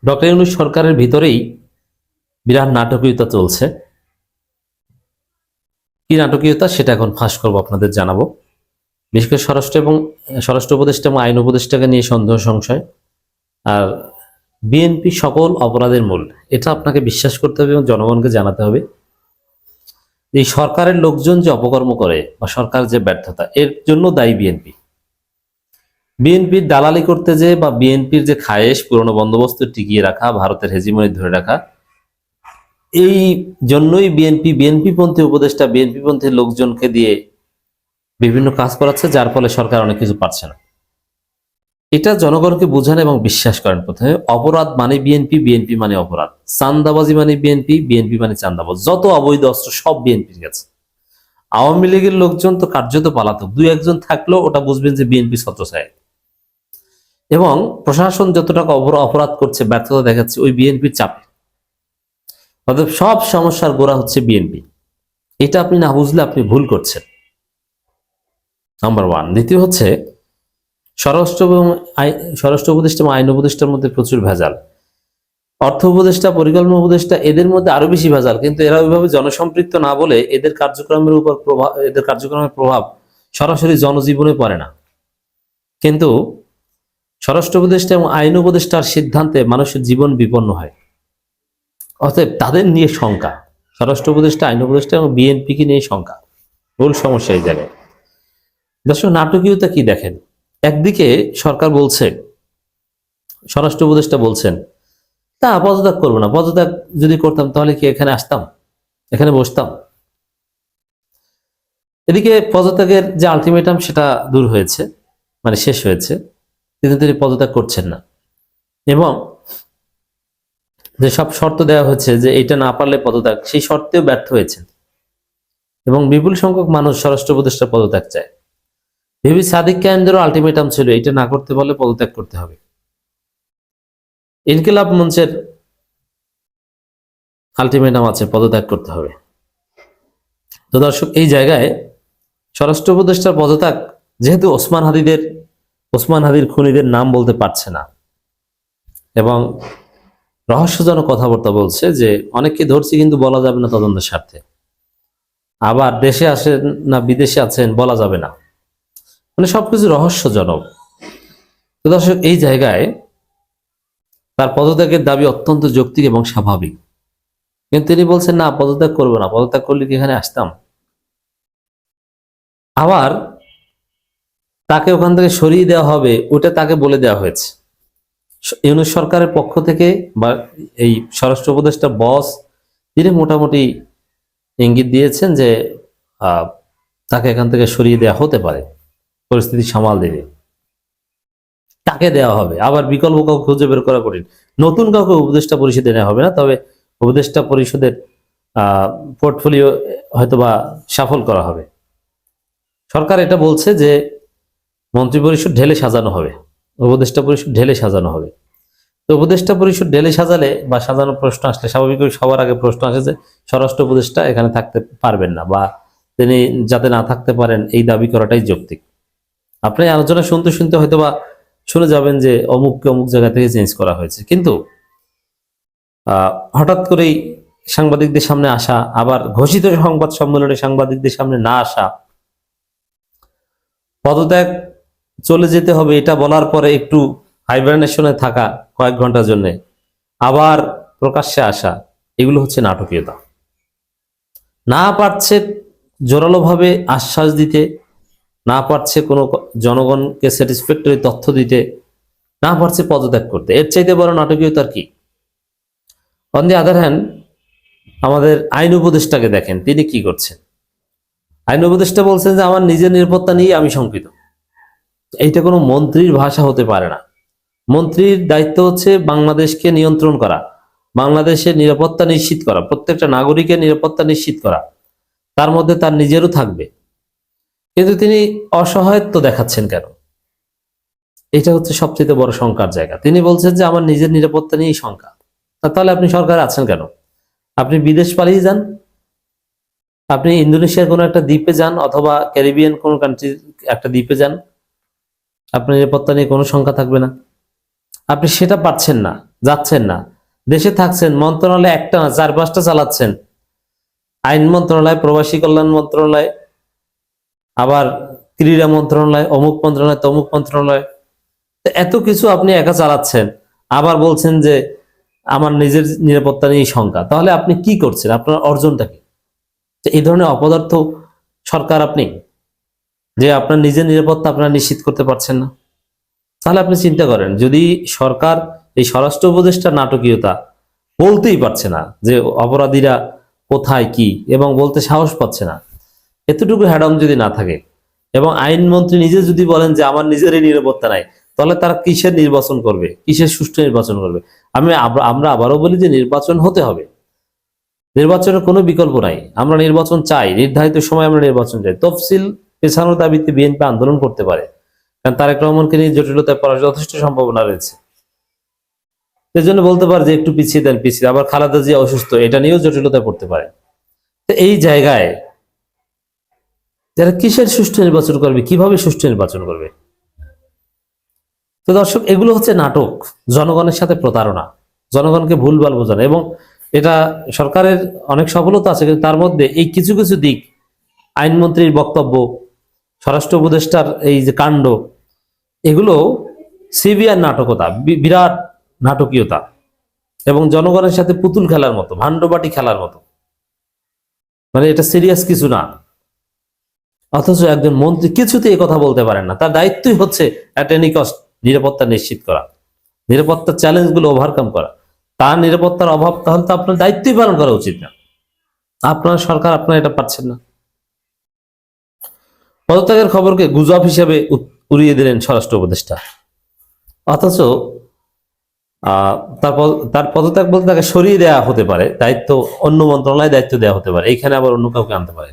Doctor Yunus সরকারের ভিতরেই বিরাট নাটকীয়তা চলছে। কি নাটকীয়তা সেটা এখন ফাঁস করবো, আপনাদের জানাবো। বিশেষ করে স্বরাষ্ট্র উপদেষ্টা এবং আইন উপদেষ্টাকে নিয়ে সন্দেহ সংশয়। আর বিএনপি সকল অপরাধের মূল, এটা আপনাকে বিশ্বাস করতে হবে এবং জনগণকে জানাতে হবে। এই সরকারের লোকজন যে অপকর্ম করে বা সরকার যে ব্যর্থতা, এর জন্য দায়ী বিএনপি। বিএনপির দালালি করতে যে বা বিএনপির যে খায়েশ পুরনো বন্দোবস্ত টিকিয়ে রাখা, ভারতের হেজিমনি ধরে রাখা, এই জন্যই বিএনপি পন্থী উপদেষ্টা বিএনপি পন্থী লোকজনকে দিয়ে বিভিন্ন কাজ করাচ্ছে, যার ফলে সরকার অনেক কিছু পাচ্ছে না। এটা জনগণকে বোঝান এবং বিশ্বাস করেন। প্রথমে অপরাধ মানে বিএনপি, বিএনপি মানে অপরাধ। চান্দাবাজি মানে বিএনপি, বিএনপি মানে চান্দাবাজ। যত অবৈধ অস্ত্র সব বিএনপির কাছে। আওয়ামী লীগের লোকজন তো কার্যত পালাতক, দুই একজন থাকলেও ওটা বুঝবেন যে বিএনপি ছত্রছায়া। এবং প্রশাসন যত টাকা অপরাধ করছে, ব্যর্থতা দেখাচ্ছে ওই বিএনপির চাপে। অতএব সব সমস্যার গোড়া হচ্ছে বিএনপি। এটা আপনি না বুঝলে আপনি ভুল করছেন, নাম্বার ওয়ান। দ্বিতীয় হচ্ছে স্বরাষ্ট্র উপদেষ্টা এবং আইন উপদেষ্টার মধ্যে প্রচুর ভেজাল। অর্থ উপদেষ্টা, পরিকল্পনা উপদেষ্টা, এদের মধ্যে আরো বেশি ভেজাল। কিন্তু এরা ওইভাবে জনসম্পৃক্ত না বলে এদের কার্যক্রমের প্রভাব সরাসরি জনজীবনে পড়ে না। কিন্তু স্বরাষ্ট্র উপদেষ্টা এবং আইন উপদেষ্টার সিদ্ধান্তে মানুষের জীবন বিপন্ন হয়। অতএব তাদের নিয়ে শঙ্কা, স্বরাষ্ট্র উপদেষ্টা, আইন উপদেষ্টা এবং বিএনপিকে নিয়ে শঙ্কা। মূল সমস্যা এই জায়গায়। দর্শক, নাটকীয়তা কি দেখেন। একদিকে সরকার বলছে, স্বরাষ্ট্র উপদেষ্টা বলছেন তা পদত্যাগ করবো না, পদত্যাগ যদি করতাম তাহলে কি এখানে আসতাম, এখানে বসতাম। এদিকে পদত্যাগের যে আলটিমেটাম সেটা দূর হয়েছে, মানে শেষ হয়েছে, কিন্তু তিনি পদত্যাগ করছেন না। এবং যে সব শর্ত দেওয়া হয়েছে যে এটা না পারলে পদত্যাগ, সেই শর্তেও ব্যর্থ হয়েছেন। এবং বিপুল সংখ্যক মানুষ স্বরাষ্ট্র উপদেষ্টা পদত্যাগ চায়। ভিভি সাদিক কায়েমদেরও আলটিমেটাম ছিল, এটা না করতে পারলে পদত্যাগ করতে হবে। ইনকিলাব মঞ্চের আলটিমেটাম আছে, পদত্যাগ করতে হবে। তো দর্শক, এই জায়গায় স্বরাষ্ট্র উপদেষ্টার পদত্যাগ, যেহেতু ওসমান হাদির খুনিদের নাম বলতে পারছে না এবং রহস্যজনক কথাবার্তা বলছে যে অনেককে ধরছি কিন্তু বলা যাবে না তদন্তের স্বার্থে, আবার দেশে আসেন না বিদেশে আছেন বলা যাবে না, মানে সবকিছু রহস্যজনক। তো দর্শক, এই জায়গায় তার পদত্যাগের দাবি অত্যন্ত যৌক্তিক এবং স্বাভাবিক। কিন্তু তিনি বলছেন না, পদত্যাগ করবো না, পদত্যাগ করলে কি এখানে আসতাম। আবার তাকে ওখান থেকে সরিয়ে দেওয়া হবে, ওটা তাকে বলে দেওয়া হয়েছে ইউনূস সরকারের পক্ষ থেকে, বা এই স্বরাষ্ট্র উপদেষ্টা বস তিনি মোটামুটি ইঙ্গিত দিয়েছেন যে তাকে এখান থেকে সরিয়ে দেওয়া হতে পারে, পরিস্থিতি সামাল দেবে, তাকে দেওয়া হবে। আবার বিকল্প কাউকে খুঁজে বের করা কঠিন। নতুন কাউকে উপদেষ্টা পরিষদে নেওয়া হবে না, তবে উপদেষ্টা পরিষদের পোর্টফোলিও হয়তোবা সাফল করা হবে। সরকার এটা বলছে যে মন্ত্রিপরিষদ ঢেলে সাজানো হবে, উপদেষ্টা পরিষদ ঢেলে সাজানো হবে। তো উপদেষ্টা পরিষদ ঢেলে সাজালে বা সাজানোর প্রশ্ন আসলে স্বাভাবিকভাবে সবার আগে প্রশ্ন আসে যে স্বরাষ্ট্র উপদেষ্টা এখানে থাকতে পারবেন না, বা তিনি যাতে না থাকতে পারেন এই দাবি করাটাই যৌক্তিক। আপনি আলোচনা শুনতে শুনতে হয়তোবা শুনে যাবেন যে অমুককে অমুক জায়গা থেকে চেঞ্জ করা হয়েছে, কিন্তু হঠাৎ করেই সাংবাদিকদের সামনে আসা, আবার ঘোষিত সংবাদ সম্মেলনে সাংবাদিকদের সামনে না আসা, পদত্যাগ চলে যেতে হবে এটা বলার পরে একটু হাইবারনেশনে থাকা কয়েক ঘন্টার জন্য, আবার প্রকাশ্যে আসা, এগুলো হচ্ছে নাটকীয়তা। না পারছে জোরালোভাবে আশ্বাস দিতে, না পারছে কোনো জনগণকে স্যাটিসফ্যাক্টরি তথ্য দিতে, না পারছে পদত্যাগ করতে। এর চাইতে বড় নাটকীয়তার কি। অন দি আদার হ্যান্ড, আমাদের আইন উপদেষ্টাকে দেখেন, তিনি কি করছেন। আইন উপদেষ্টা বলছেন যে আমার নিজের নিরাপত্তা নিয়ে আমি শঙ্কিত। এইটা কোনো মন্ত্রীর ভাষা হতে পারে না। মন্ত্রীর দায়িত্ব হচ্ছে বাংলাদেশকে নিয়ন্ত্রণ করা, বাংলাদেশের নিরাপত্তা নিশ্চিত করা, প্রত্যেকটা নাগরিকের নিরাপত্তা নিশ্চিত করা, তার মধ্যে তার নিজেরও থাকবে। কিন্তু তিনি অসহায়ত্ব দেখাচ্ছেন কেন, এটা হচ্ছে সবচেয়ে বড় শঙ্কার জায়গা। তিনি বলছেন যে আমার নিজের নিরাপত্তা নিয়েই শঙ্কা। তাহলে আপনি সরকারে আছেন কেন? আপনি বিদেশ পালিয়ে যান, আপনি ইন্দোনেশিয়ার কোনো একটা দ্বীপে যান, অথবা ক্যারিবিয়ান কোনো কান্ট্রির একটা দ্বীপে যান, আপনার নিরাপত্তা নিয়ে কোনো শঙ্কা থাকবে না। আপনি সেটা পাচ্ছেন না, যাচ্ছেন না, দেশে থাকছেন, মন্ত্রণালয় একটা না 4-5টা চালাচ্ছেন, আইন মন্ত্রণালয়, প্রবাসী কল্যাণ মন্ত্রণালয়, আবার ক্রীড়া মন্ত্রণালয়, অমুক মন্ত্রণালয়, তমুক মন্ত্রণালয়, তো এত কিছু আপনি একা চালাচ্ছেন, আবার বলছেন যে আমার নিজের নিরাপত্তা নিয়ে শঙ্কা। তাহলে আপনি কি করছেন? আপনার অর্জনটা কি? তো এই ধরনের অপদার্থ সরকার আপনি, যে আপনার নিজের নিরাপত্তা আপনারা নিশ্চিত করতে পারছেন না। তাহলে আপনি চিন্তা করেন, যদি সরকার এই স্বরাষ্ট্র উপদেষ্টার নাটকীয়তা বলতেই পারছে না যে অপরাধীরা কোথায় কি, এবং বলতে সাহস পাচ্ছে না, এতটুকু হ্যাডম যদি না থাকে, এবং আইনমন্ত্রী নিজে যদি বলেন যে আমার নিজেরই নিরাপত্তা নাই, তাহলে তারা কিসের নির্বাচন করবে, কিসের সুষ্ঠু নির্বাচন করবে? আমরা আবারও বলি যে নির্বাচন হতে হবে, নির্বাচনের কোনো বিকল্প নাই। আমরা নির্বাচন চাই, নির্ধারিত সময় আমরা নির্বাচন চাই। তফসিল পেছানোর দাবিতে বিএনপি আন্দোলন করতে পারে, কারণ তারেক রহমানকে নিয়ে জটিলতায় পড়ার যথেষ্ট সম্ভাবনা রয়েছে। এই জন্য বলতে পারে যে একটু পিছিয়ে দেন, পিছিয়ে। আবার খালেদা জিয়া অসুস্থ, এটা নিয়েও জটিলতায় পড়তে পারে। তো এই জায়গায় যারা কিসের সুষ্ঠু নির্বাচন করবে, কিভাবে সুষ্ঠু নির্বাচন করবে? তো দর্শক, এগুলো হচ্ছে নাটক, জনগণের সাথে প্রতারণা, জনগণকে ভুলভাল বোঝানো। এবং এটা সরকারের অনেক সফলতা আছে, কিন্তু তার মধ্যে এই কিছু কিছু দিক, আইনমন্ত্রীর বক্তব্য, স্বরাষ্ট্র উপদেষ্টার এই যে কাণ্ড, এগুলো সিভিয়ার নাটকতা, বিরাট নাটকীয়তা, এবং জনগণের সাথে পুতুল খেলার মতো, ভান্ডবাটি খেলার মতো। মানে এটা সিরিয়াস কিছু না। অথচ একজন মন্ত্রী কিছুতে এই কথা বলতে পারেন না। তার দায়িত্বই হচ্ছে অ্যাট এনি কস্ট নিরাপত্তা নিশ্চিত করা, নিরাপত্তার চ্যালেঞ্জগুলো ওভারকাম করা। তার নিরাপত্তার অভাব, তাহলে তো আপনার দায়িত্বই পালন করা উচিত না। আপনার সরকার, আপনারা এটা পারছেন না। পদত্যাগের খবরকে গুজব হিসেবে উড়িয়ে দিলেন স্বরাষ্ট্র উপদেষ্টা। অথচ তার পদত্যাগ বলতে তাকে সরিয়ে দেওয়া হতে পারে, দায়িত্ব অন্য মন্ত্রণালয়ে দায়িত্ব দেওয়া হতে পারে, এইখানে আবার অন্য কাউকে আনতে পারে।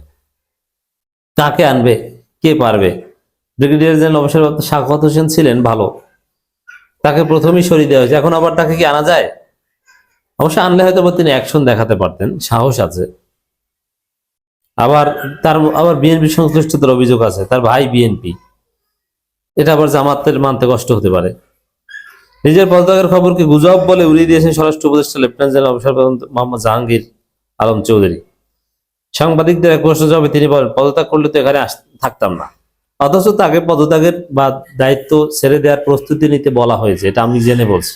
কাকে আনবে, কে পারবে? Brigadier general officer Sakhawat Hossain ছিলেন ভালো, তাকে প্রথমেই সরিয়ে দেওয়া হয়েছে, এখন আবার তাকে কি আনা যায়? অবশ্য আনলে হয়তো তিনি অ্যাকশন দেখাতে পারতেন, সাহস আছে। আবার বিএনপি সংশ্লিষ্টতার অভিযোগ আছে, তার ভাই বিএনপি, এটা আবার জামাতের মানতে কষ্ট হতে পারে। নিজের পদত্যাগের খবরকে গুজব বলে উড়িয়ে দিয়েছেন স্বরাষ্ট্র উপদেষ্টা lieutenant general officer Mohammad Jahangir Alam Chowdhury. সাংবাদিকদের এক প্রশ্ন জবাবে তিনি বলেন, পদত্যাগ করলে তো এখানে থাকতাম না। অথচ তাকে পদত্যাগের বা দায়িত্ব ছেড়ে দেওয়ার প্রস্তুতি নিতে বলা হয়েছে, এটা আমি জেনে বলছি।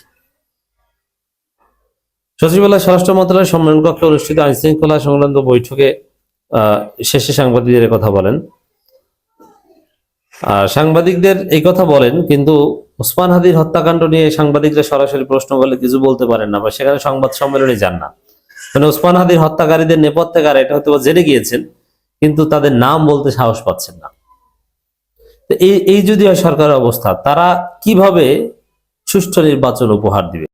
সচিবালয় স্বরাষ্ট্র মন্ত্রণালয়ের সম্মেলন কক্ষে অনুষ্ঠিত আইন শৃঙ্খলা সংক্রান্ত বৈঠকে শেষে সাংবাদিকদের কথা বলেন। সাংবাদিকদের এই কথা বলেন, কিন্তু ওসমান হাদির হত্যাকাণ্ড নিয়ে সাংবাদিকরা সরাসরি প্রশ্ন করলে কিছু বলতে পারেন না, বা সেখানে সংবাদ সম্মেলনে যান না। মানে ওসমান হাদির হত্যাকারীদের নেপথ্যে কারা, এটা হয়তো জেনে গিয়েছেন, কিন্তু তাদের নাম বলতে সাহস পাচ্ছেন না। এই যদি হয় সরকারের অবস্থা, তারা কিভাবে সুষ্ঠু নির্বাচন উপহার দিবে?